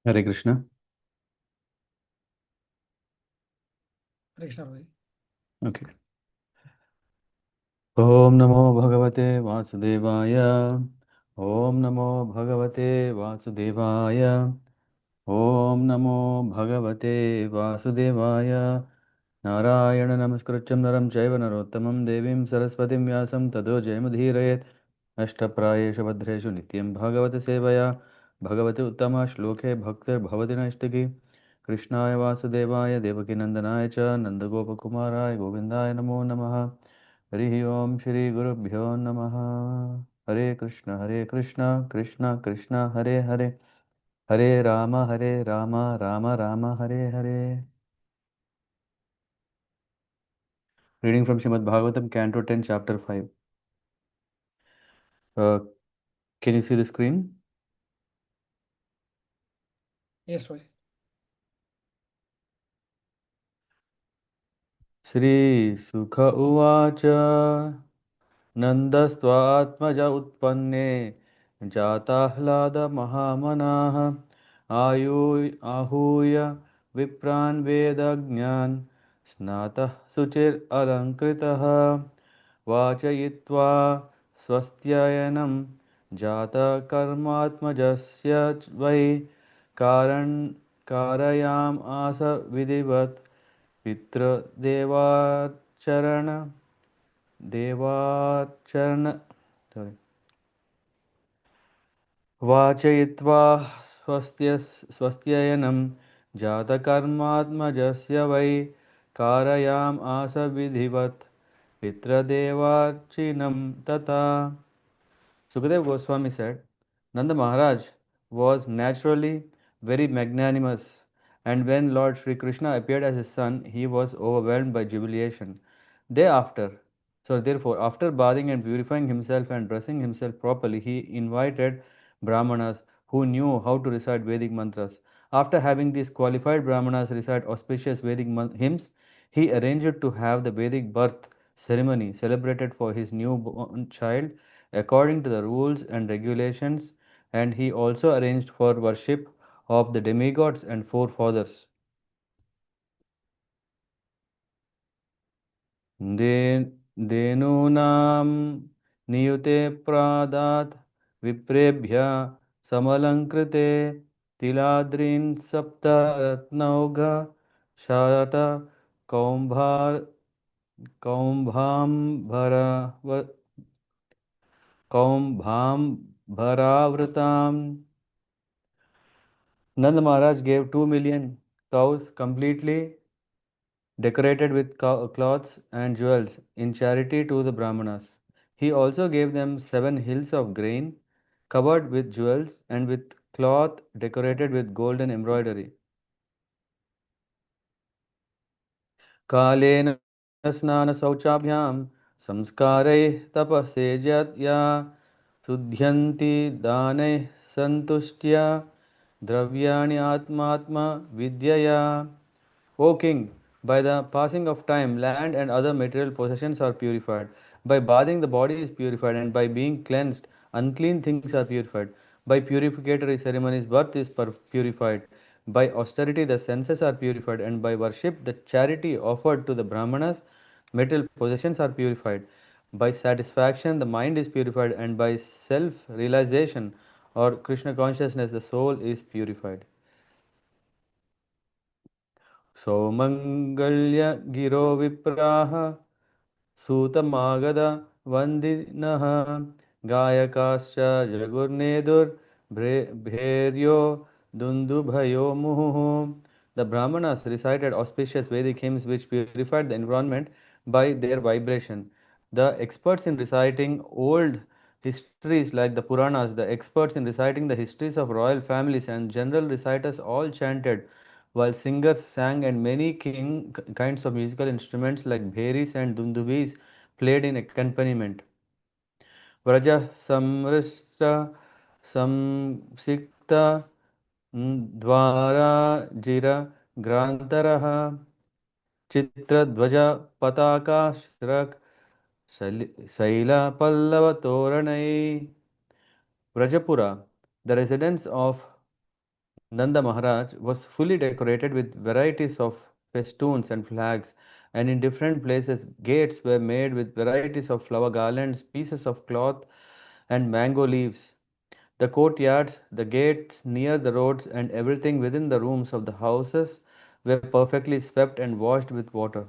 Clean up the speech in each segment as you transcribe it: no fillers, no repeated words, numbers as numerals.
हरे कृष्ण। कृष्ण भाई। ओके। ओम नमो भगवते वासुदेवाय। ओम नमो भगवते वासुदेवाय। ओम नमो भगवते वासुदेवाय। नारायण नमस्कृत्यं नरं चैव नरोत्तमं देवीं सरस्वतीं व्यासं ततो जयमुदीरयेत्। अष्टप्रायेषु भद्रेषु नित्यं भागवत सेवया भगवति उत्तमा श्लोके भक्तिर्भवति नैष्टिकी। कृष्णाय वासुदेवाय देवकीनन्दनाय च नन्दगोपकुमाराय गोविन्दाय नमो नमः। हरिः ओम श्री गुरुभ्यो नमः। हरे कृष्ण कृष्ण कृष्ण हरे हरे, हरे Ram Ram Ram Hare Hare. Reading from Srimad Bhagavatam, Canto 10, Chapter 5. Uh, can you see the screen? Yes भाई। Sri Sukha Uvacha नन्दस्त्वात्मज उत्पन्ने जाताह्लादमहामनाः आहूय विप्रान् वेदज्ञान् स्नातः शुचिरलङ्कृतः वाचयित्वा स्वस्त्ययनं जातकर्मात्मजस्य वै कारण् कारयाम् आस विधिवत् पितृदेवाचरण देवाचरण sorry, वाचयित्वा स्वस्त्ययनं जातकर्मात्मजस्य वै कारयाम् आस विधिवत् पितृदेवार्चिनं तथा. Sukadeva Goswami said, Nanda Maharaj was naturally very magnanimous, and when Lord Sri Krishna appeared as his son, he was overwhelmed by jubilation. Thereafter, therefore, after bathing and purifying himself and dressing himself properly, he invited Brahmanas who knew how to recite Vedic mantras. After having these qualified Brahmanas recite auspicious Vedic hymns, he arranged to have the Vedic birth ceremony celebrated for his newborn child according to the rules and regulations, and he also arranged for worship of the demigods and forefathers. धेनूनां नियुते प्रादात् विप्रेभ्य समलङ्कृते तिलाद्रीन् सप्तरत्नौघ शारट कौम्भार कौम्भाम्भर कौम्भाम्भरावृताम्. Nanda Maharaj gave 2 million cows completely decorated with cloths and jewels in charity to the Brahmanas. He also gave them 7 hills of grain covered with jewels and with cloth decorated with golden embroidery. कालेन स्नानशौचाभ्यां संस्कारैः तपसेजया शुध्यन्ति दानैः सन्तुष्ट्या द्रव्याणि आत्मात्मा विद्यया. O king, by the passing of time, land and other material possessions are purified. By bathing, the body is purified, and by being cleansed, unclean things are purified. By purificatory ceremonies, birth is purified. By austerity, the senses are purified, and by worship, the charity offered to the Brahmanas, material possessions are purified. By satisfaction, the mind is purified, and by self realization or Krishna consciousness, the soul is purified. सौमङ्गल्य गिरो विप्राः सूतमागध वन्दिनः गायकाश्च जगुर्नेदुर्भेर्यो दुन्दुभयो मुहुः. The Brahmanas recited auspicious Vedic hymns which purified the environment by their vibration. The experts in reciting old histories like the Puranas, the experts in reciting the histories of royal families, and general reciters all chanted, while singers sang and many kinds of musical instruments like bheris and dundubis played in accompaniment. Vraja samrishta samsikta dvara jira grantaraha चित्रध्वज पताका श्रक Shaila Pallav तोरणै. Vrajapura, the residence of Nanda Maharaj was fully decorated with varieties of festoons and flags, and in different places, gates were made with varieties of flower garlands, pieces of cloth, and mango leaves. The courtyards, the gates near the roads, and everything within the rooms of the houses were perfectly swept and washed with water.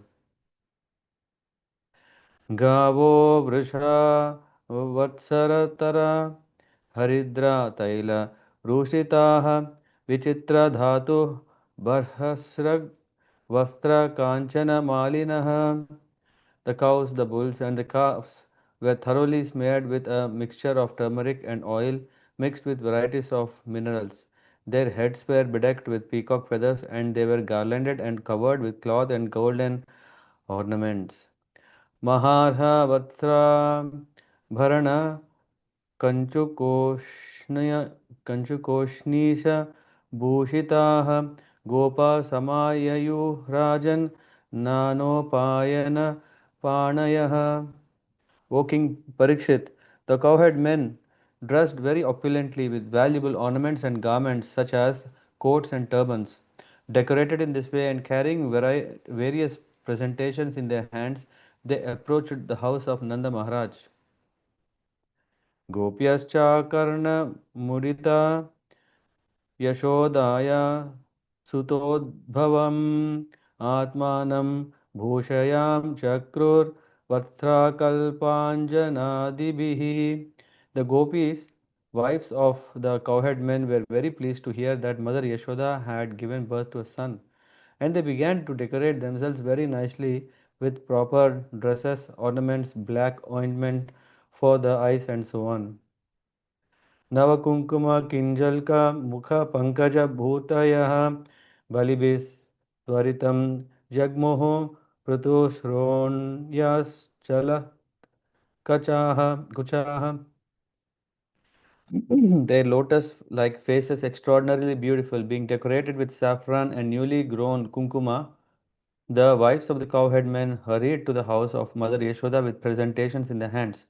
गावो वृषा वत्सरतरा हरिद्रा तैल रूषिताः विचित्रधातुः बर्हस्रग् वस्त्र काञ्चन मालिनः. The cows, the bulls, and the calves were thoroughly smeared with a mixture of turmeric and oil mixed with varieties of minerals. Their heads were bedecked with peacock feathers, and they were garlanded and covered with cloth and golden ornaments. Maharha Vatra Bharana Kanchukoshnya Kanchukoshnisha Bhushitaha Gopa Samayayu Rajan Nanopayana Panayaha. O King Parikshit, the cowherd men dressed very opulently with valuable ornaments and garments such as coats and turbans. Decorated in this way and carrying various presentations in their hands, they approached the house of Nanda Maharaj. Gopyascha Mudita यशोदाया सुतोद्भवम् आत्मानं भूषयां चक्रुर्वक्त्राकल्पाञ्जनादिभिः. The gopis, wives of the cowherd men, were very pleased to hear that Mother Yashoda had given birth to a son, and they began to decorate themselves very nicely with proper dresses, ornaments, black ointment for the eyes, and so on. नवकुङ्कुम किञ्जल्क मुखपङ्कजभूतयः बलिभिस्त्वरितं जग्मुः पृथुश्रोण्याश्चलकचाः. Their lotus like faces extraordinarily beautiful, being decorated with saffron and newly grown kunkuma. The wives of the cowherd men hurried to the house of Mother Yashoda with presentations in their hands.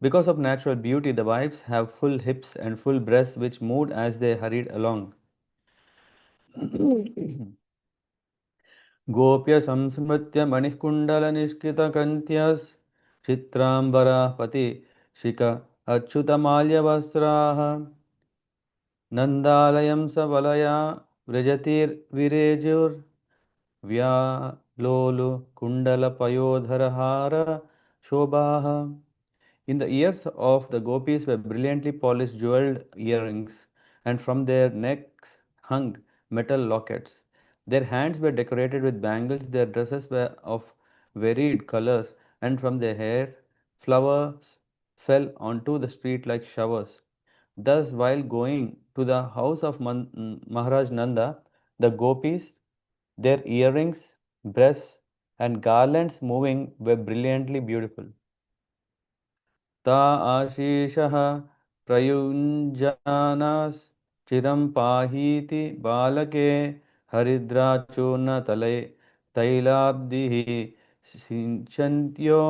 Because of natural beauty, the wives have full hips and full breasts which moved as they hurried along. गोप्य संस्मृत्य मणिकुण्डलनिष्कितकन्त्यस् चित्राम्बरः पतिशिख अच्युतमाल्यवस्त्राः नन्दालयं सवलया व्यालोलु कुण्डलपयोधरहार शोभाः. In the ears of the gopis were brilliantly polished jeweled earrings, and from their necks hung metal lockets. Their hands were decorated with bangles, their dresses were of varied colors, and from their hair flowers fell onto the street like showers. Thus, while going to the house of Maharaj Nanda, the gopis, their earrings, breasts, and garlands moving were brilliantly beautiful. ता आशीषः प्रयुञ्जानास् चिरं पाहीति बालके हरिद्राचूर्णतले तैलाब्धिः सिञ्चन्त्यो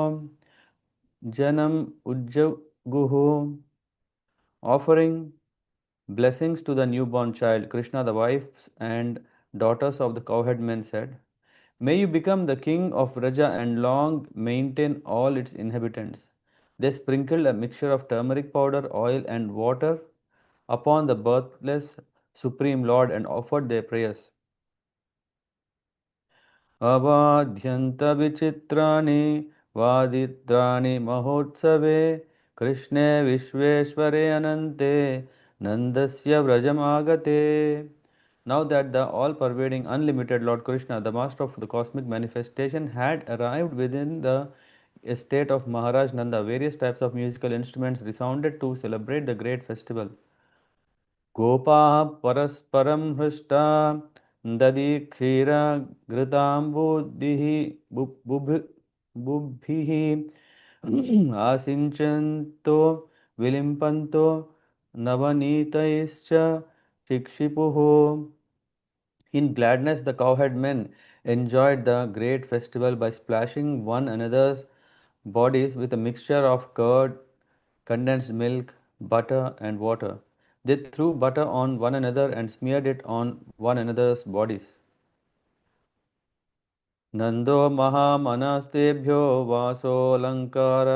जनम् उज्जगुः. Offering blessings to the newborn child, Krishna, the wives and daughters of the cowherd men said, may you become the king of Raja and long maintain all its inhabitants. They sprinkled a mixture of turmeric powder, oil, and water upon the birthless Supreme Lord and offered their prayers. अवाद्यन्तविचित्राणि वादित्राणि महोत्सवे कृष्णे विश्वेश्वरे अनन्ते नन्दस्य व्रजमागते. Now that the all-pervading, unlimited Lord Krishna, the master of the cosmic manifestation, had arrived within the estate of Maharaj Nanda, various types of musical instruments resounded to celebrate the great festival. गोपाः परस्परं हृष्टा दधिक्षीरघृताम्बुधिः बुद्भिः आसिञ्चन्तो विलिम्पन्तो नवनीतैश्च चिक्षिपुः. In gladness, the cowherd men enjoyed the great festival by splashing one another's bodies with a mixture of curd, condensed milk, butter, and water. They threw butter on one another and smeared it on one another's bodies. नन्दो महामनस्तेभ्यो वासोऽलङ्कार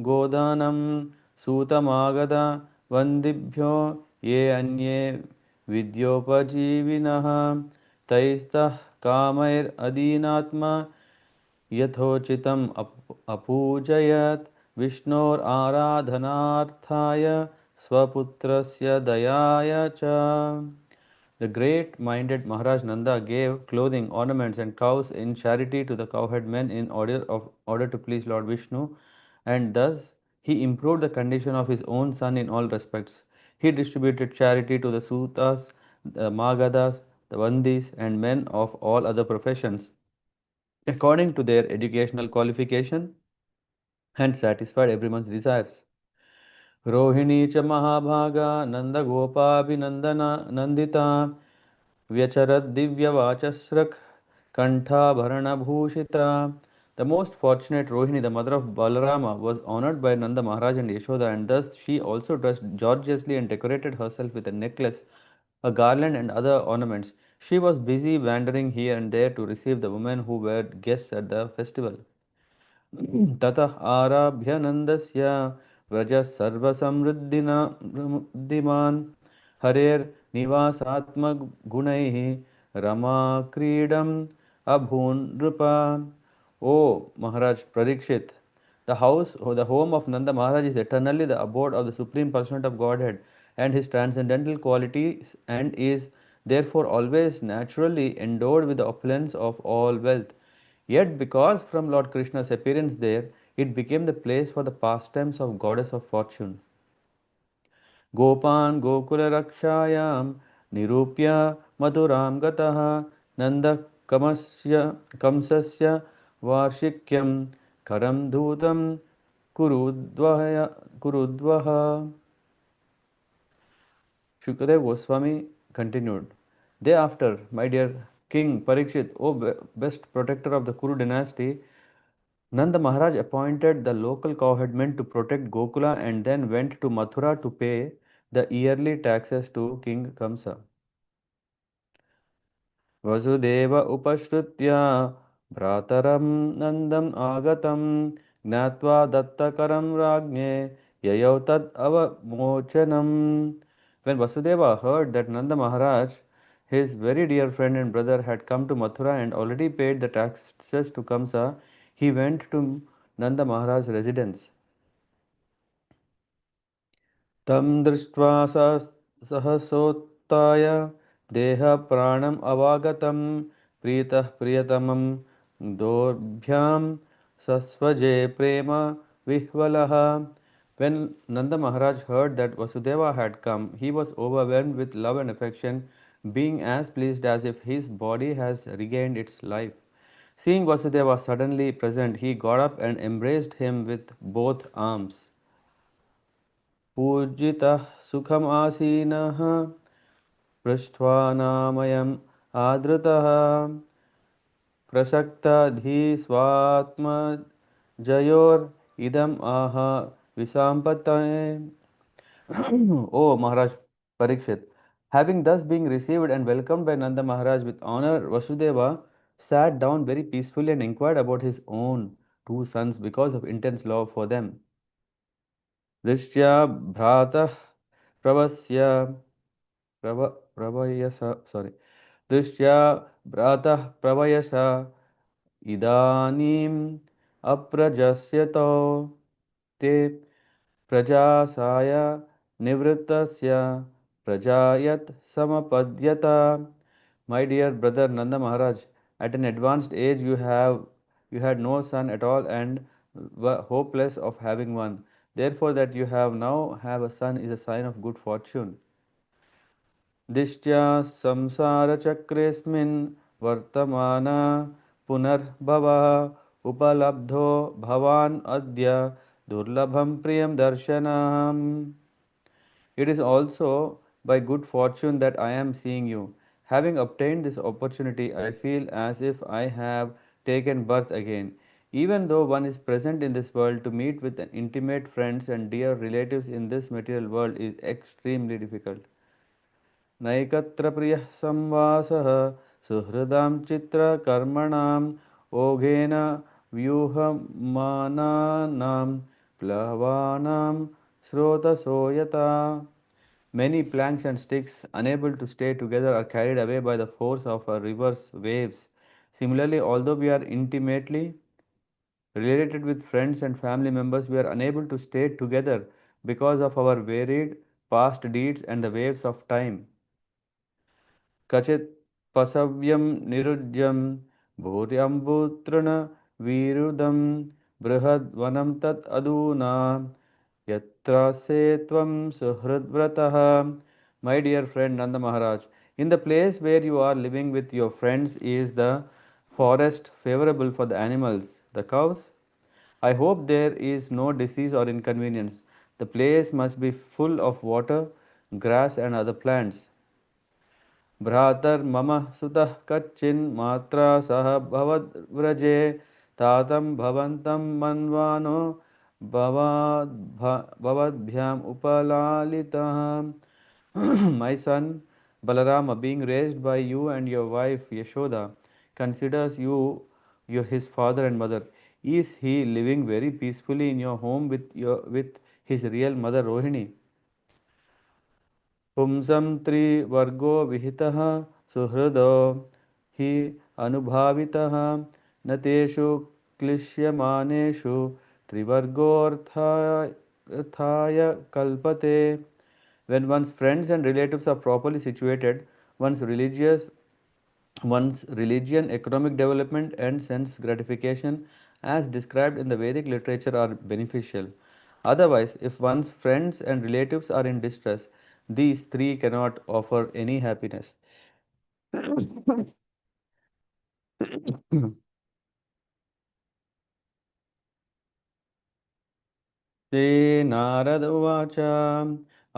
गोदानं सूतमागध वन्दिभ्यो ये अन्ये विद्योपजीविनः तैस्तः कामैरदीनात्मा यथोचितम् अपूजयत् विष्णोराराधनार्थाय स्वपुत्रस्य दयाय च. The great minded Maharaj Nanda gave clothing, ornaments, and cows in charity to the cowherd men in order to please Lord Vishnu, and thus he improved the condition of his own son in all respects. He distributed charity to the Sutas, the Magadas, the Vandis, and men of all other professions according to their educational qualification and satisfied everyone's desires. Rohini च महाभागा नन्दगोपाभिनन्दन Nandita व्यचरद्दिव्यवाचस्रक् Kanthabharanabhushita. The most fortunate Rohini, the mother of Balarama, was honored by Nanda Maharaj and Yashoda, and thus she also dressed gorgeously and decorated herself with a necklace, a garland, and other ornaments. She was busy wandering here and there to receive the women who were guests at the festival. ततः आरभ्य नन्दस्य व्रजः सर्वसमृद्धिमान् हरेर्निवासात्मगुणैः रमाक्रीडम् अभून् नृपा. O Maharaj Parikshit, the house or the home of Nanda Maharaj is eternally the abode of the Supreme Personality of Godhead and his transcendental qualities, and is therefore always naturally endowed with the opulence of all wealth. Yet, because from Lord Krishna's appearance there, it became the place for the pastimes of Goddess of Fortune. Gopan Gokula Rakshayam Nirupya Madhuram Gataha Nanda Kamsasya Varshikyam Karam Dhutam Kurudvaha. Shukadev Goswami continued. Thereafter, my dear King Parikshit, O best protector of the Kuru dynasty, Nanda Maharaj appointed the local cowherdmen to protect Gokula and then went to Mathura to pay the yearly taxes to King Kamsa. Vasudev उपश्रुत्य भ्रातरं नन्दम् आगतं ज्ञात्वा दत्तकरं राज्ञे ययौ तद् अवमोचनम्. When Vasudeva heard that Nanda Maharaj, his very dear friend and brother, had come to Mathura and already paid the taxes to Kamsa, he went to Nanda Maharaj's residence. तं दृष्ट्वा सहसोत्थाय देहप्राणम् अवागतं प्रीतः प्रियतमं दोर्भ्यां सस्वजे प्रेम विह्वलः. When Nanda Maharaj heard that Vasudeva had come, he was overwhelmed with love and affection, being as pleased as if his body has regained its life. Seeing Vasudeva suddenly present, he got up and embraced him with both arms. पूजितः सुखमासीनः पृष्ट्वा नामयम् आदृतः प्रसक्तधीस्वात्मजयोर् आह विसाम्पतये. O Maharaj Parikshit, having thus been received and welcomed by Nanda Maharaj with honor, Vasudeva sat down very peacefully and inquired about his own two sons because of intense love for them. दृष्ट्या भ्रातः प्रवस्य प्रवयस sorry दृष्ट्या भ्रातः प्रवयस इदानीम् अप्रजस्यतो ते प्रजासाय निवृत्तस्य प्रजायत समपद्यत. My dear brother Nanda Maharaj, at an advanced age you had no son at all and were hopeless of having one. Therefore, that you now have a son is a sign of good fortune. दिष्ट्या संसारचक्रेऽस्मिन् वर्तमान पुनर्भवः उपलब्धो भवान् अद्य दुर्लभं प्रियं दर्शनम्. It is also by good fortune that I am seeing you. Having obtained this opportunity, I feel as if I have taken birth again. Even though one is present in this world, to meet with an intimate friends and dear relatives in this material world is extremely difficult. नैकत्र प्रियः संवासः सुहृदां चित्रकर्मणाम् ओघेन व्यूहमानानां प्लवानां स्रोतसो यथा. Many planks and sticks, unable to stay together, are carried away by the force of a river's waves. Similarly, although we are intimately related with friends and family members, we are unable to stay together because of our varied past deeds and the waves of time. Kachit pasavyam nirudyam bhuryambuttrana virudam brihad vanam tat aduna yatra setvam suhridvrataha. My dear friend Nanda Maharaj, in the place where you are living with your friends is the forest favorable for the animals, the cows. I hope there is no disease or inconvenience. The place must be full of water, grass, and other plants. भ्रातर्मम सुतः कच्चिन् मात्रा सह भवद्व्रजे तातं भवन्तं मन्वानो भवद्भ्याम् उपलालितः. My son Balarama, being raised by you and your wife Yashoda, considers you his father and mother. Is he living very peacefully in your home with his real mother Rohini? पुंसं त्रिवर्गो विहितः सुहृदो हि अनुभावितः न तेषु क्लिश्यमानेषु त्रिवर्गोऽर्थाय कल्पते. When one's friends and relatives are properly situated, one's religion, economic development, and sense gratification, as described in the Vedic literature, are beneficial. Otherwise, if one's friends and relatives are in distress, these three cannot offer any happiness. ते नारद उवाच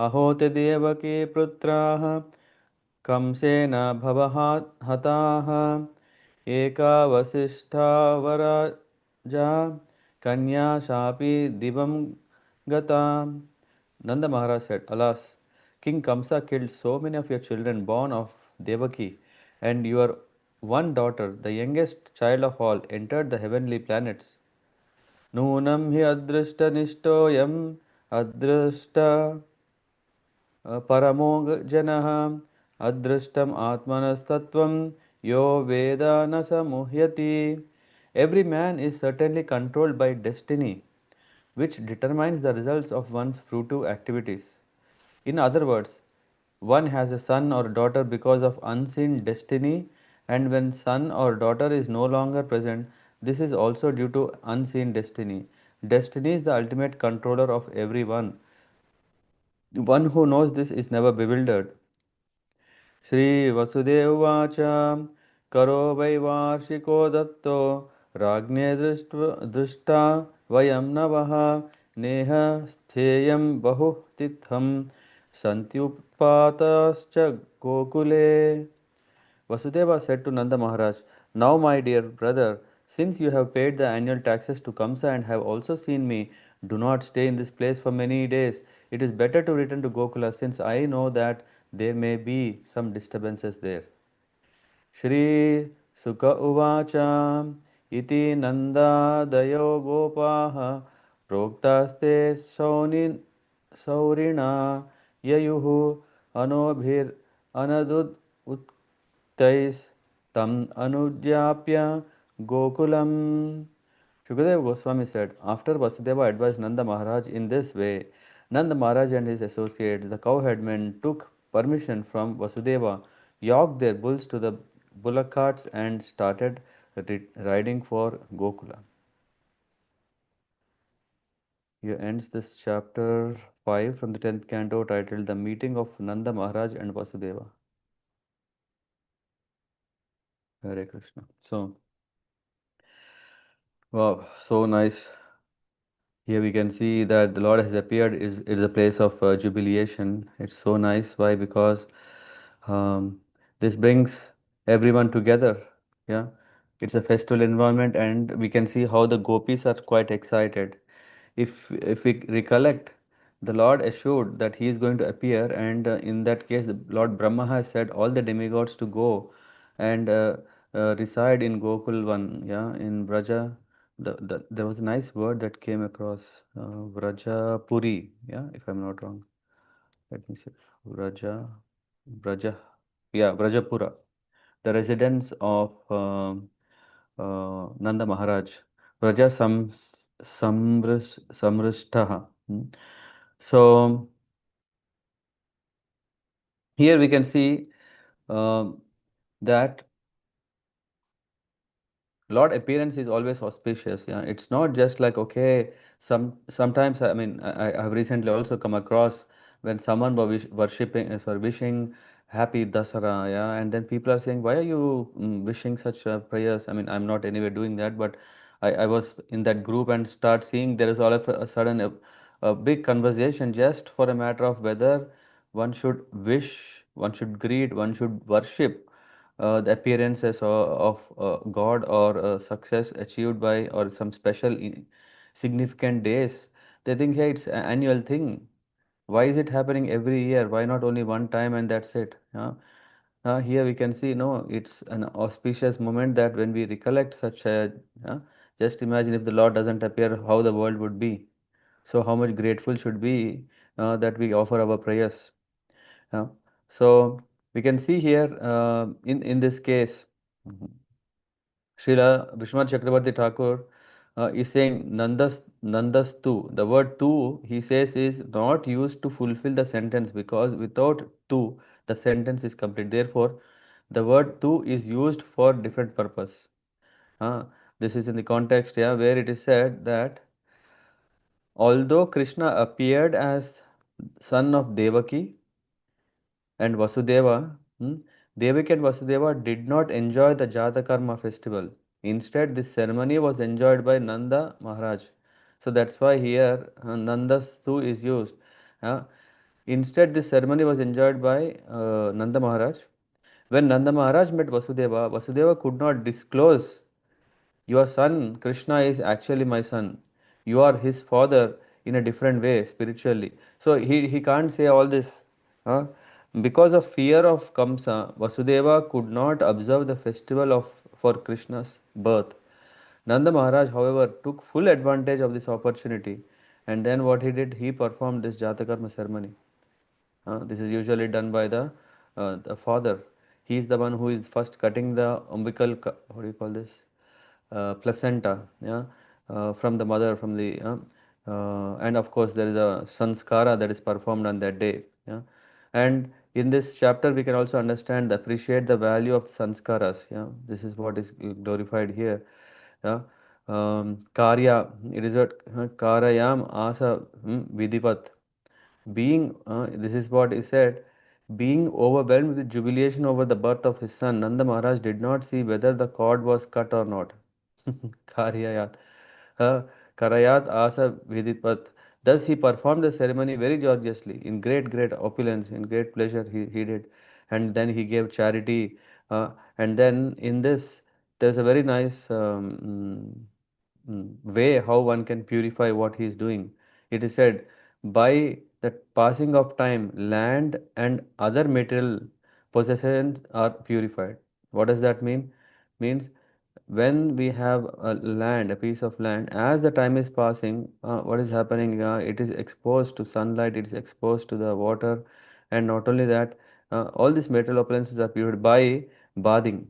अहोते देवके पुत्राः कंसेन हताः एका वसिष्ठा वराजा कन्या शापि दिवं गता. Nanda Maharaj said, Alas, King Kamsa killed so many of your children born of Devaki, and your one daughter, the youngest child of all, entered the heavenly planets. Nunam hi adrishta nishtoyam adrishta paramo janah adrishtam atmanastatvam yo veda na samuhyati. Every man is certainly controlled by destiny, which determines the results of one's fruitive activities. In other words, one has a son or daughter because of unseen destiny, and when son or daughter is no longer present, this is also due to unseen destiny. Destiny is the ultimate controller of everyone. One who knows this is never bewildered. Shri Vasudevavaच करो वै वार्षिको दत्तो राज्ञे दृष्टा वयं नवः नेह स्थेयं बहुतिथं सन्त्युत्पाताश्च गोकुले. Vasudeva said to Nanda Maharaj, Now, my dear brother, since you have paid the annual taxes to Kamsa and have also seen me, do not stay in this place for many days. It is better to return to Gokula, since I know that there may be some disturbances there. Shri Sukha Uvacha Iti Nandadayo Gopaha Proktaste Saurina Yayuhu Anobhir Anadud Uttais Tam Anudyapya Gokulam. Shukadeva Goswami said, after Vasudeva advised Nanda Maharaj in this way, Nanda Maharaj and his associates, the cowherdmen, took permission from Vasudeva, yoked their bulls to the bullock carts, and started riding for Gokula. Here ends this chapter 5 from the 10th canto titled The Meeting of Nanda Maharaj and Vasudeva. Hare Krishna. So, wow, so nice. Here we can see that the Lord has appeared. Is a place of jubilation. It's so nice. Why? Because this brings everyone together. Yeah. It's a festival environment, and we can see how the gopis are quite excited. If we recollect, the Lord assured that He is going to appear, and in that case, the Lord Brahma has said all the demigods to go and reside in Gokul one, yeah, in Braja. There was a nice word that came across, Vraja Puri, yeah, if I'm not wrong. Let me see. Vraja, Braja, yeah, Vrajapura, the residence of Nanda Maharaj. Vraja Samrishtaha. So here we can see um, that Lord appearance is always auspicious. Yeah, it's not just like okay. Sometimes I mean I have recently also come across when someone was worshipping sorry wishing happy Dasara. Yeah, and then people are saying why are you wishing such prayers? I mean I'm not anyway doing that, but I was in that group and start seeing there is all of a sudden a big conversation just for a matter of whether one should wish, one should greet, one should worship the appearances of God or success achieved by or some special significant days. They think, hey, it's an annual thing. Why is it happening every year? Why not only one time and that's it? Yeah. Here we can see, no, it's an auspicious moment that when we recollect such a, just imagine if the Lord doesn't appear, how the world would be. So how much grateful should we that we offer our prayers. Yeah. So we can see here in this case, mhm, Srila Vishwanath Chakrabarti Thakur is saying Nandas tu. The word tu he says is not used to fulfill the sentence because without tu the sentence is complete. Therefore, the word tu is used for different purpose. Uh, this is in the context, yeah, where it is said that although Krishna appeared as son of Devaki and Vasudeva, Devaki and Vasudeva did not enjoy the Jatakarma festival. Instead, this ceremony was enjoyed by Nanda Maharaj. So that's why here Nanda Stu is used. Uh, Instead, this ceremony was enjoyed by Nanda Maharaj. When Nanda Maharaj met Vasudeva, Vasudeva could not disclose your son, Krishna, is actually my son. You are his father in a different way, spiritually. So he can't say all this. Huh? Because of fear of Kamsa, Vasudeva could not observe the festival of for Krishna's birth. Nanda Maharaj, however, took full advantage of this opportunity. And then what he did, he performed this Jatakarma ceremony. This is usually done by the father. He is the one who is first cutting the umbilical, what do you call this? Placenta, yeah, from the mother, from the, and of course there is a sanskara that is performed on that day. Yeah, and in this chapter we can also understand, appreciate the value of sanskaras. Yeah, this is what is glorified here. Yeah, karya. It is what karayam asa vidipat being, this is what he said, being overwhelmed with jubilation over the birth of his son, Nanda Maharaj did not see whether the cord was cut or not. Karyayat. Uh, Karayat asa viditpat. Thus he performed the ceremony very gorgeously, in great opulence, in great pleasure he did. And then he gave charity. And then in this, there's a very nice way how one can purify what he is doing. It is said, by the passing of time, land and other material possessions are purified. What does that mean? Means when we have a land, a piece of land, as the time is passing, what is happening? It is exposed to sunlight, it is exposed to the water, and not only that, all these material appliances are purified by bathing.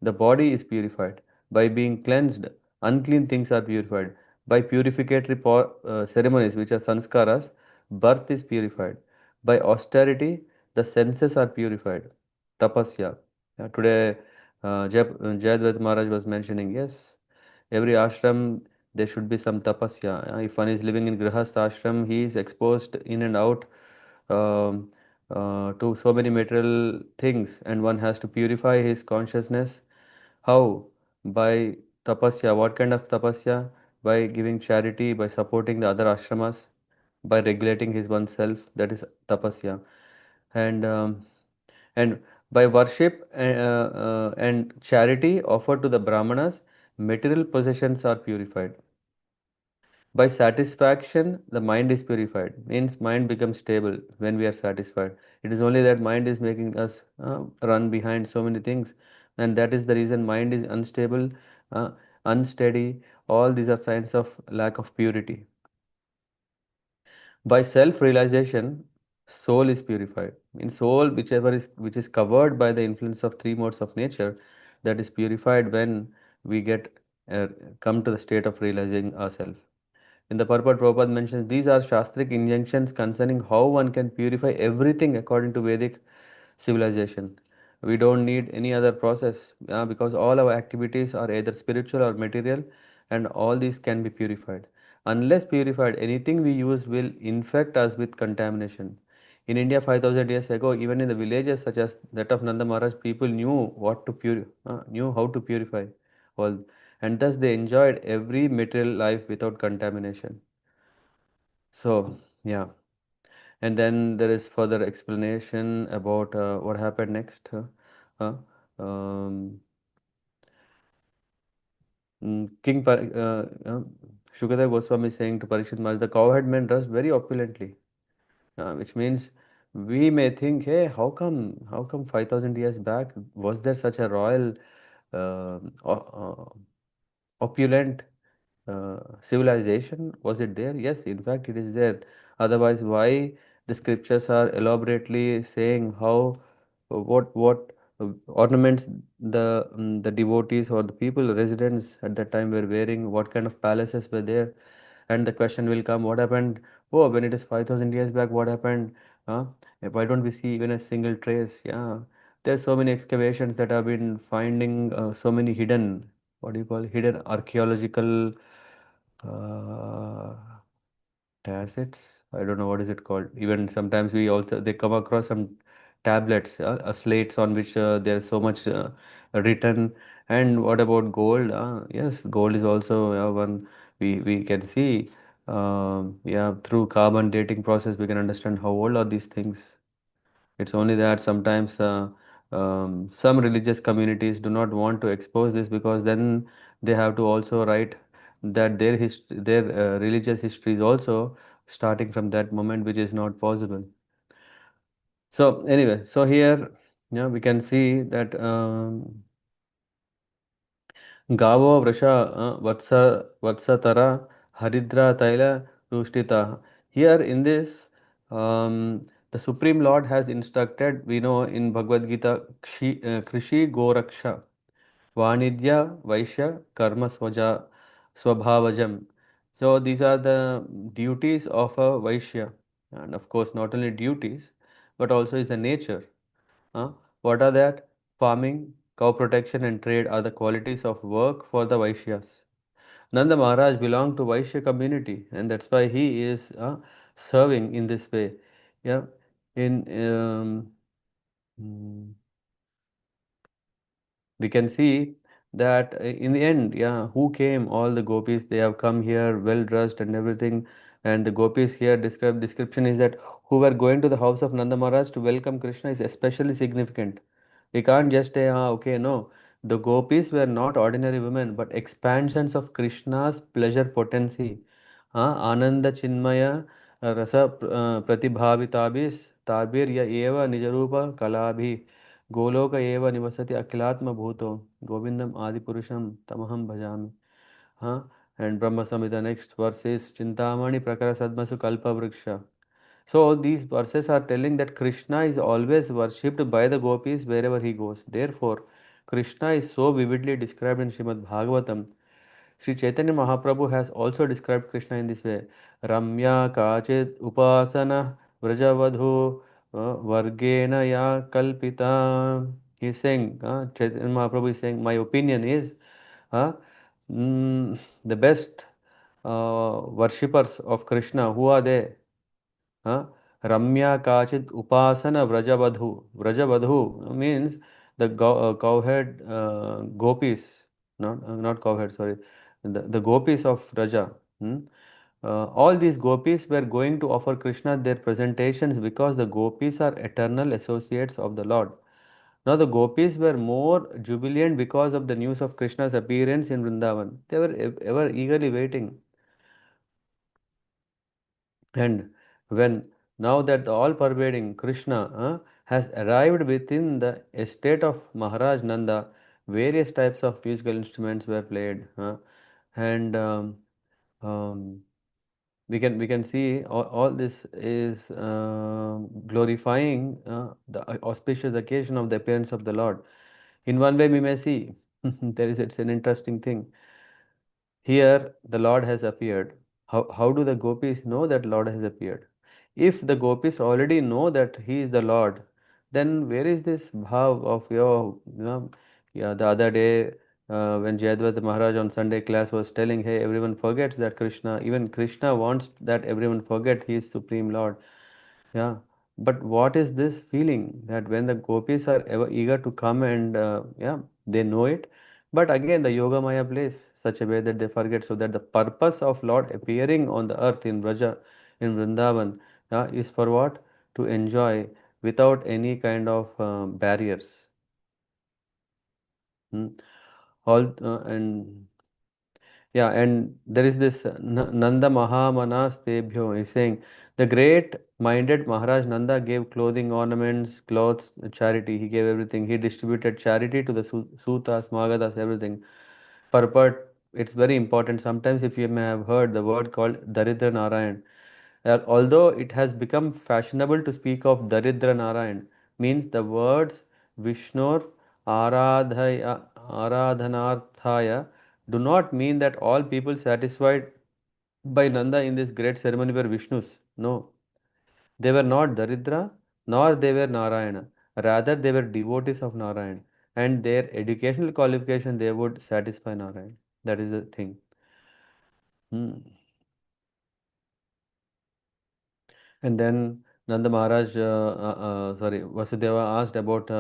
The body is purified by being cleansed. Unclean things are purified by purificatory ceremonies, which are sanskaras. Birth is purified by austerity. The senses are purified. Tapasya. Today, Jayadvaita Maharaj was mentioning, yes, every ashram there should be some tapasya. If one is living in grihast ashram, he is exposed in and out um, to so many material things, and one has to purify his consciousness. How? By tapasya. What kind of tapasya? By giving charity, by supporting the other ashramas, by regulating his oneself. That is tapasya. And and By worship and charity offered to the Brahmanas, material possessions are purified. By satisfaction, the mind is purified. Means mind becomes stable when we are satisfied. It is only that mind is making us run behind so many things, and that is the reason mind is unstable, uh, unsteady. All these are signs of lack of purity. By self-realization, soul is purified. In soul, which is covered by the influence of three modes of nature, that is purified when we get uh, come to the state of realizing ourselves. In the purport, Prabhupada mentions these are Shastric injunctions concerning how one can purify everything according to Vedic civilization. We don't need any other process because all our activities are either spiritual or material, and all these can be purified. Unless purified, anything we use will infect us with contamination. In India, 5,000 years ago, even in the villages such as that of Nanda Maharaj, people knew how to purify all, and thus they enjoyed every material life without contamination. So, yeah. And then there is further explanation about what happened next. Uh, um, King Shukadeva Goswami is saying to Parikshit Maharaj, the cowherd men dressed very opulently, which means we may think, hey, how come 5,000 years back was there such a royal, opulent civilization? Was it there? Yes, in fact, it is there. Otherwise, why the scriptures are elaborately saying how what ornaments the devotees or the people residents at that time were wearing, what kind of palaces were there, and the question will come, what happened? Oh, when it is 5,000 years back, what happened? Huh? Why don't we see even a single trace? Yeah, there's so many excavations that have been finding so many hidden, what do you call, hidden archaeological uh, tablets. I don't know what is it called. Even sometimes we also they come across some tablets, slates on which there's so much written. And what about gold? Yes, gold is also one we can see. Yeah, through carbon dating process, we can understand how old are these things. It's only that sometimes some religious communities do not want to expose this because then they have to also write that their religious history is also starting from that moment, which is not possible. So anyway, so here, yeah, we can see that Gavo Vrasha Vatsatara Haridra Taila Rushtita. Here in this, the Supreme Lord has instructed, we know in Bhagavad Gita, Krishi Goraksha, Vanidya Vaishya Karma Swabhavajam. So these are the duties of a Vaishya. And of course, not only duties, but also is the nature. Huh? What are that? Farming, cow protection, and trade are the qualities of work for the Vaishyas. Nanda Maharaj belonged to Vaishya community, and that's why he is serving in this way. Yeah, in mm, we can see that in the end, yeah, who came? All the gopis, they have come here well dressed and everything. And the gopis here description is that who were going to the house of Nanda Maharaj to welcome Krishna is especially significant. We can't just say, okay, no. The gopis were not ordinary women, but expansions of Krishna's pleasure potency. Ananda Chinmaya Rasa Pratibhavitabis Tabir Ya Eva Nijarupa Kalabhi Goloka Eva Nivasati Akilatma Bhuto Govindam Adipurusham Tamaham Bhajami. Huh? And Brahma Samhita next verse is Chintamani Prakara Sadmasu Kalpa Vriksha. So these verses are telling that Krishna is always worshipped by the gopis wherever he goes. Therefore, Krishna is so vividly described in Srimad Bhagavatam. Sri Chaitanya Mahaprabhu has also described Krishna in this way. Ramya Kachit Upasana Vrajavadhu Vargena Ya Kalpita. He is saying, Chaitanya Mahaprabhu is saying, my opinion is uh, the best worshippers of Krishna, who are they? Huh? Ramya Kachit Upasana Vrajavadhu. Vrajavadhu means the cowherd gopis, not cowherd, sorry, the gopis of Raja. Hmm? All these gopis were going to offer Krishna their presentations because the gopis are eternal associates of the Lord. Now the gopis were more jubilant because of the news of Krishna's appearance in Vrindavan. They were ever eagerly waiting. And when now that the all-pervading Krishna has arrived within the estate of Maharaj Nanda, various types of musical instruments were played, and um, we can see all this is glorifying the auspicious occasion of the appearance of the Lord. In one way, we may see it's an interesting thing. Here, the Lord has appeared. How do the gopis know that Lord has appeared? If the gopis already know that He is the Lord, then where is this bhav of yeah, the other day when Jayadvaja Maharaj on Sunday class was telling, hey, everyone forgets that Krishna, even Krishna wants that everyone forget He is Supreme Lord. Yeah, but what is this feeling that when the gopis are ever eager to come and yeah, they know it, but again the Yoga Maya plays such a way that they forget, so that the purpose of Lord appearing on the earth in Vraja, in Vrindavan, is for what? To enjoy without any kind of barriers. Hmm. All and Yeah, and there is this Nanda Mahamanas Tebhyo. He's saying the great minded Maharaj Nanda gave clothing, ornaments, clothes, charity. He gave everything. He distributed charity to the Sutas, Magadas, everything. Purport, it's very important. Sometimes, if you may have heard the word called Daridra Narayan, although it has become fashionable to speak of Daridra Narayan, means the words Vishnur Aradhanarthaya do not mean that all people satisfied by Nanda in this great ceremony were Vishnus. No, they were not Daridra, nor they were Narayana. Rather, they were devotees of Narayan, and their educational qualification they would satisfy Narayan. That is the thing. Hmm. And then Nanda Maharaj, sorry, Vasudeva asked about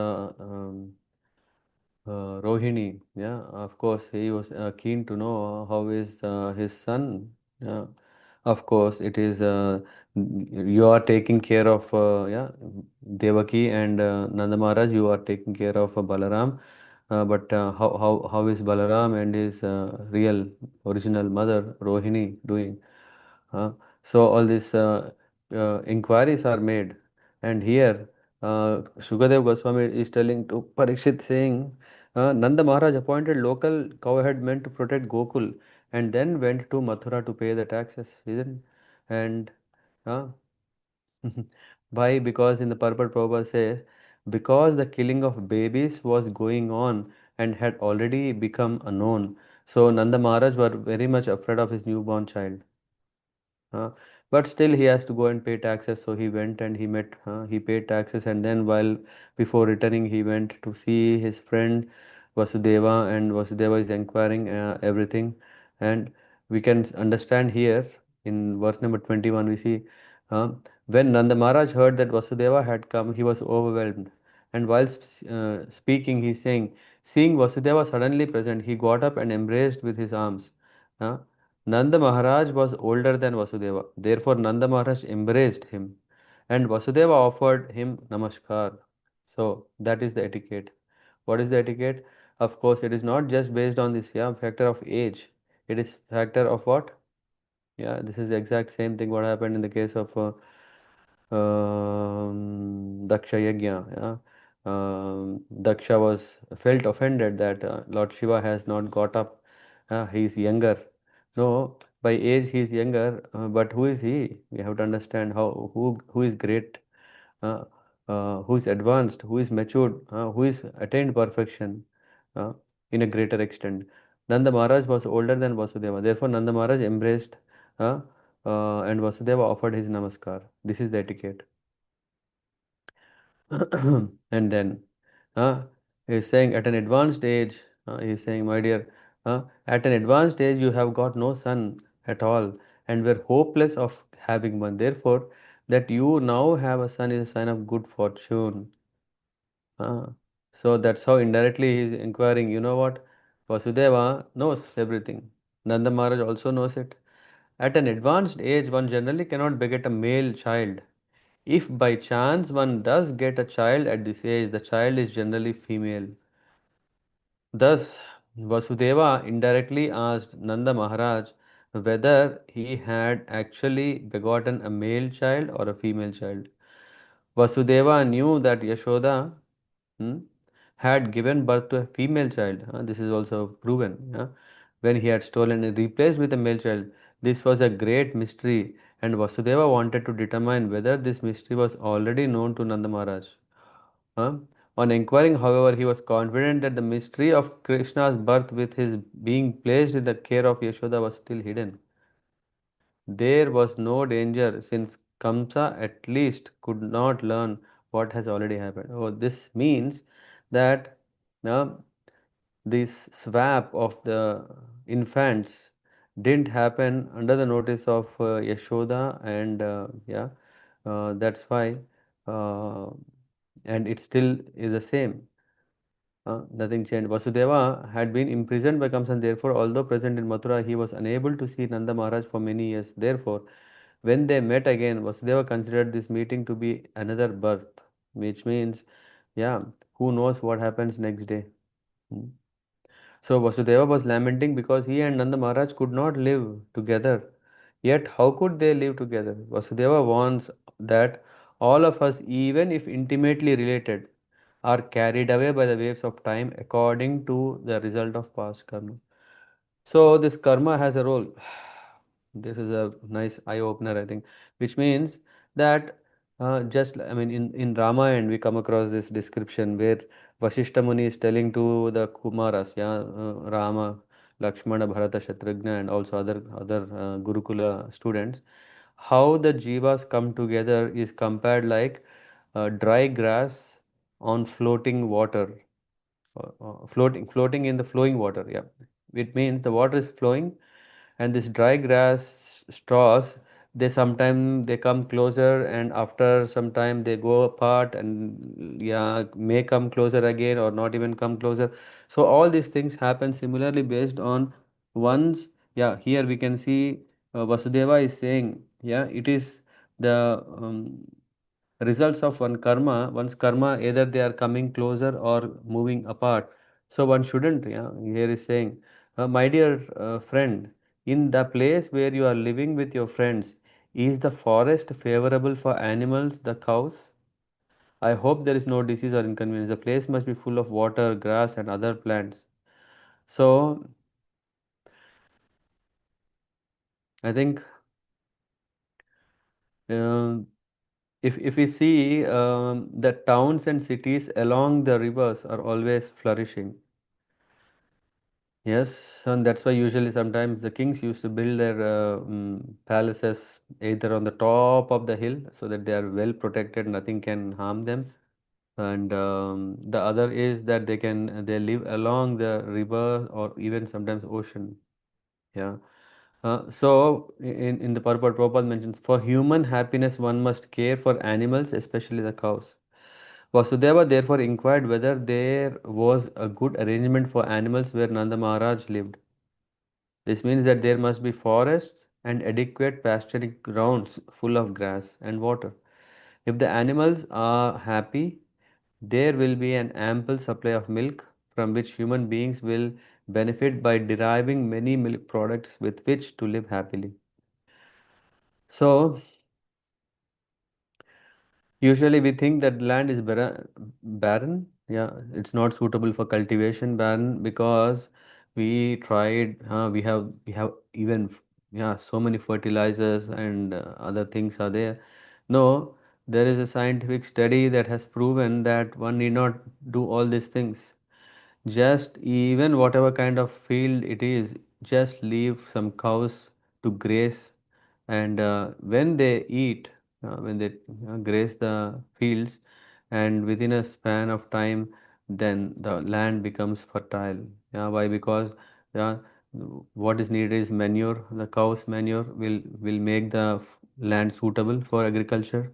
Rohini. Yeah, of course, he was keen to know how is his son. Yeah, of course, it is you are taking care of yeah, Devaki and Nanda Maharaj. You are taking care of Balaram. But how is Balaram and his real original mother Rohini doing? So all these inquiries are made, and here Shukadev Goswami is telling to Parikshit saying, Nanda Maharaj appointed local cowherd men to protect Gokul, and then went to Mathura to pay the taxes, isn't? And uh, why? Because in the purport Prabhupada says, because the killing of babies was going on and had already become unknown, so Nanda Maharaj were very much afraid of his newborn child. But still he has to go and pay taxes. So he went and he paid taxes, and then while before returning, he went to see his friend Vasudeva, and Vasudeva is inquiring everything. And we can understand here in verse number 21, we see uh, when Nanda Maharaj heard that Vasudeva had come, he was overwhelmed. And while speaking, he is saying, seeing Vasudeva suddenly present, he got up and embraced with his arms. Uh, Nanda Maharaj was older than Vasudeva. Therefore, Nanda Maharaj embraced him, and Vasudeva offered him namaskar. So, that is the etiquette. What is the etiquette? Of course, it is not just based on this factor of age. It is factor of what? Yeah, this is the exact same thing what happened in the case of Daksha Yajna. Yeah? Daksha was felt offended that Lord Shiva has not got up. He is younger. No, by age he is younger, but who is he? We have to understand who is great, uh, who is advanced, who is matured, who is attained perfection uh, in a greater extent. Nanda Maharaj was older than Vasudeva. Therefore, Nanda Maharaj embraced uh, and Vasudeva offered his namaskar. This is the etiquette. And then uh, he's saying at an advanced age, he's saying, my dear, at an advanced age, you have got no son at all and were hopeless of having one. Therefore, that you now have a son is a sign of good fortune. Uh, so that's how indirectly he's inquiring, you know what? Vasudeva knows everything. Nanda Maharaj also knows it. At an advanced age, one generally cannot beget a male child. If by chance one does get a child at this age, the child is generally female. Thus, Vasudeva indirectly asked Nanda Maharaj whether he had actually begotten a male child or a female child. Vasudeva knew that Yashoda hmm, had given birth to a female child. This is also proven. When he had stolen and replaced with a male child. This was a great mystery, and Vasudeva wanted to determine whether this mystery was already known to Nanda Maharaj. Huh? On inquiring, however, he was confident that the mystery of Krishna's birth with his being placed in the care of Yashoda was still hidden. There was no danger since Kamsa at least could not learn what has already happened. Oh, this means that uh, this swap of the infants didn't happen under the notice of Yashoda, and that's why, uh, and it still is the same. Nothing changed. Vasudeva had been imprisoned by Kamsa, and therefore, although present in Mathura, he was unable to see Nanda Maharaj for many years. Therefore, when they met again, Vasudeva considered this meeting to be another birth, which means, yeah, who knows what happens next day. Hmm. So Vasudeva was lamenting because he and Nanda Maharaj could not live together. Yet, how could they live together? Vasudeva warns that all of us, even if intimately related, are carried away by the waves of time according to the result of past karma. So this karma has a role. This is a nice eye opener, I think, which means that I mean, in Ramayana, we come across this description where Vasishta Muni is telling to the Kumaras, Rama, Lakshmana, Bharata, Shatrugna, and also other Gurukula students, how the jivas come together is compared like dry grass on floating water, floating in the flowing water. Yeah, it means the water is flowing, and this dry grass straws, they sometimes they come closer, and after some time they go apart, and yeah, may come closer again or not even come closer. So all these things happen similarly based on one's, yeah, here we can see Vasudeva is saying, yeah, it is the results of one's karma, either they are coming closer or moving apart. So one shouldn't, yeah, here is saying, my dear friend, in the place where you are living with your friends, is the forest favorable for animals, the cows? I hope there is no disease or inconvenience. The place must be full of water, grass, and other plants. So I think um if we see the towns and cities along the rivers are always flourishing. Yes, and that's why usually sometimes the kings used to build their palaces either on the top of the hill so that they are well protected, nothing can harm them. And the other is that they live along the river or even sometimes ocean. Yeah. So in the purport, Prabhupada mentions for human happiness one must care for animals, especially the cows. Vasudeva therefore inquired whether there was a good arrangement for animals where Nanda Maharaj lived. This means that there must be forests and adequate pasturing grounds full of grass and water. If the animals are happy, there will be an ample supply of milk from which human beings will benefit by deriving many milk products with which to live happily. So, usually we think that land is barren. Yeah, it's not suitable for cultivation. Barren because we tried. We have even yeah, so many fertilizers and other things are there. No, there is a scientific study that has proven that one need not do all these things. Just even whatever kind of field it is, just leave some cows to graze, and when they eat, when they graze the fields, and within a span of time, then the land becomes fertile. Yeah, why? Because yeah, what is needed is manure. The cow's manure will make the land suitable for agriculture,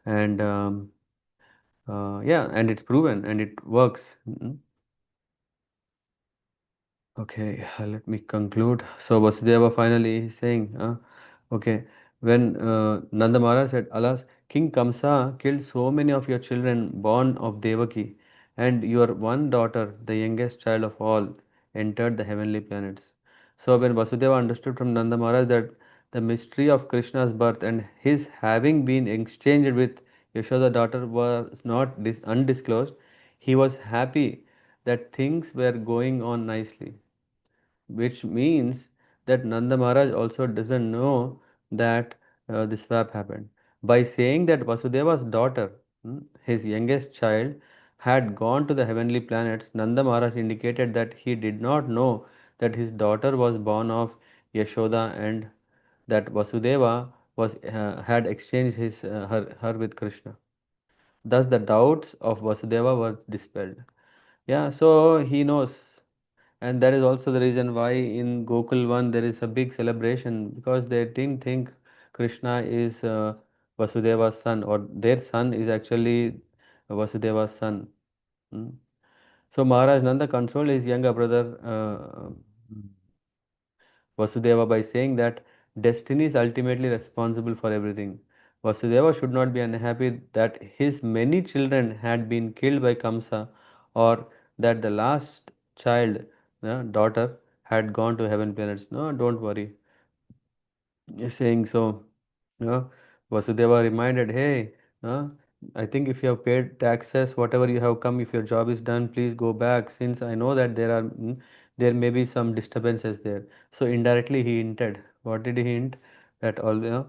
and yeah, and it's proven and it works. Okay, let me conclude. So Vasudeva finally is saying, okay, when Nanda Maharaj said, Alas, King Kamsa killed so many of your children born of Devaki, and your one daughter, the youngest child of all, entered the heavenly planets. So when Vasudeva understood from Nanda Maharaj that the mystery of Krishna's birth and his having been exchanged with Yashoda daughter was not undisclosed, he was happy that things were going on nicely, which means that Nanda Maharaj also doesn't know that this swap happened. By saying that Vasudeva's daughter, his youngest child, had gone to the heavenly planets, Nanda Maharaj indicated that he did not know that his daughter was born of Yashoda and that Vasudeva had exchanged her with Krishna. Thus, the doubts of Vasudeva were dispelled. Yeah, so he knows, and that is also the reason why in Gokul 1 there is a big celebration because they didn't think Krishna is Vasudeva's son, or their son is actually Vasudeva's son. Mm. So Maharaj Nanda consoled his younger brother Vasudeva by saying that destiny is ultimately responsible for everything. Vasudeva should not be unhappy that his many children had been killed by Kamsa, or that the last child, daughter, had gone to heaven planets. No, don't worry. You're saying so. Yeah, Vasudeva reminded, hey, I think if you have paid taxes, whatever you have come, if your job is done, please go back. Since I know that there may be some disturbances there. So indirectly he hinted. What did he hint? That all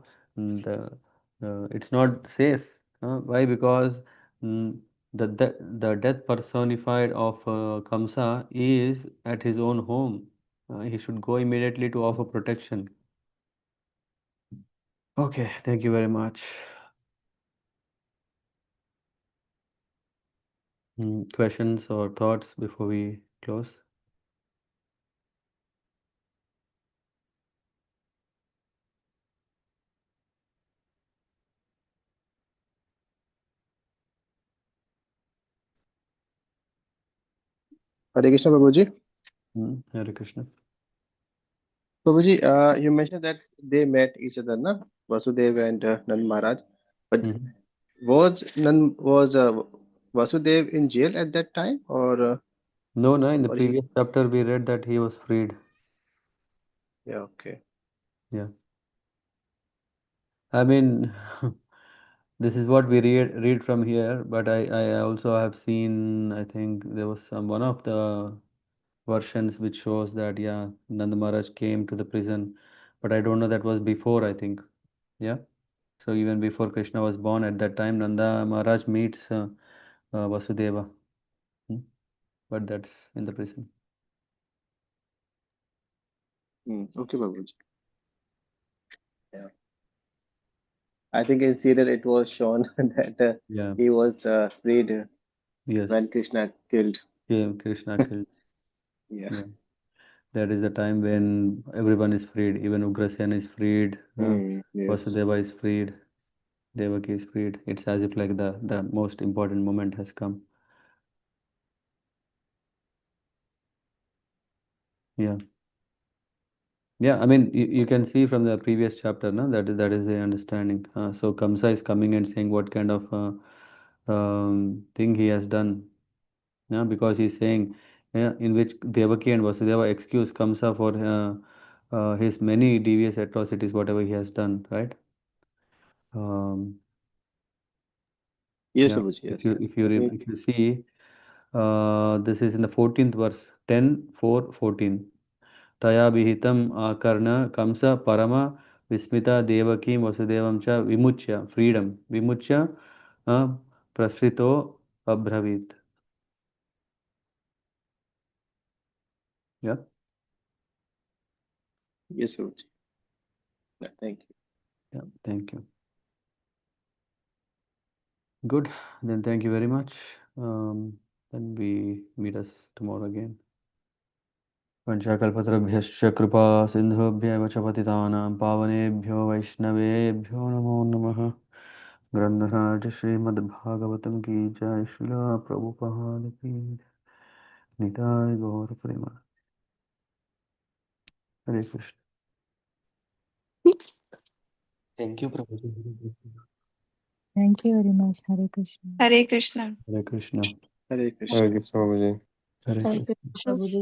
it's not safe. Why? Because mm, the death personified of Kamsa is at his own home. He should go immediately to offer protection. Okay, thank you very much. Questions or thoughts before we close? Hare Krishna, Prabhuji. Hare Krishna. Prabhuji, you mentioned that they met each other, na? Vasudev and Nand Maharaj. But Mhm. was Vasudev in jail at that time, No, no, in the or he? previous chapter we read that he was freed. Yeah, okay. Yeah. I mean, this is what we read from here, but I also have seen, I think there was one of the versions which shows that, yeah, Nanda Maharaj came to the prison, but I don't know, that was before, I think. Yeah. So even before Krishna was born, at that time, Nanda Maharaj meets Vasudeva. Hmm. But that's in the prison. Okay, Prabhuji. Yeah. I think in serial it was shown that Yeah. he was freed Yes. when Krishna killed. Yeah, Krishna killed. Yeah. Yeah. That is the time when everyone is freed. Even Ugrasen is freed. Yes. Vasudeva is freed. Devaki is freed. It's as if like the most important moment has come. Yeah. Yeah. I mean, you can see from the previous chapter, no, that is the understanding. So Kamsa is coming and saying what kind of thing he has done. Yeah, because he's saying, yeah, in which Devaki and Vasudeva excuse Kamsa for his many devious atrocities, whatever he has done, right? Um, Yes, yeah, Prabhuji. if Yes. He, if you see, this is in the 14th verse, 10:4:14. Taya vihitam akarna kamsa parama vismita devaki vasudevam cha vimuchya, freedom, vimuchya uh, prasrito abhravit. Yeah, yes, Prabhuji. Yeah, thank you. yeah, thank you. Good. Then thank you very much. Then we meet us tomorrow again. पंचाकल्पतरुभ्यश्च कृपा सिन्धुभ्यः च पतितानां पावनेभ्यो वैष्णवेभ्यो नमो नमः ग्रंथराज श्रीमद्भागवतम की जय श्रीला प्रभुपाद की निताय गौर प्रेमा हरे Krishna Thank you, Prabhuji. Thank you very much. Hare Krishna. Hare Krishna. Hare Krishna. Hare Krishna. Hare Krishna, Babaji. Hare Hare Krishna. Krishna.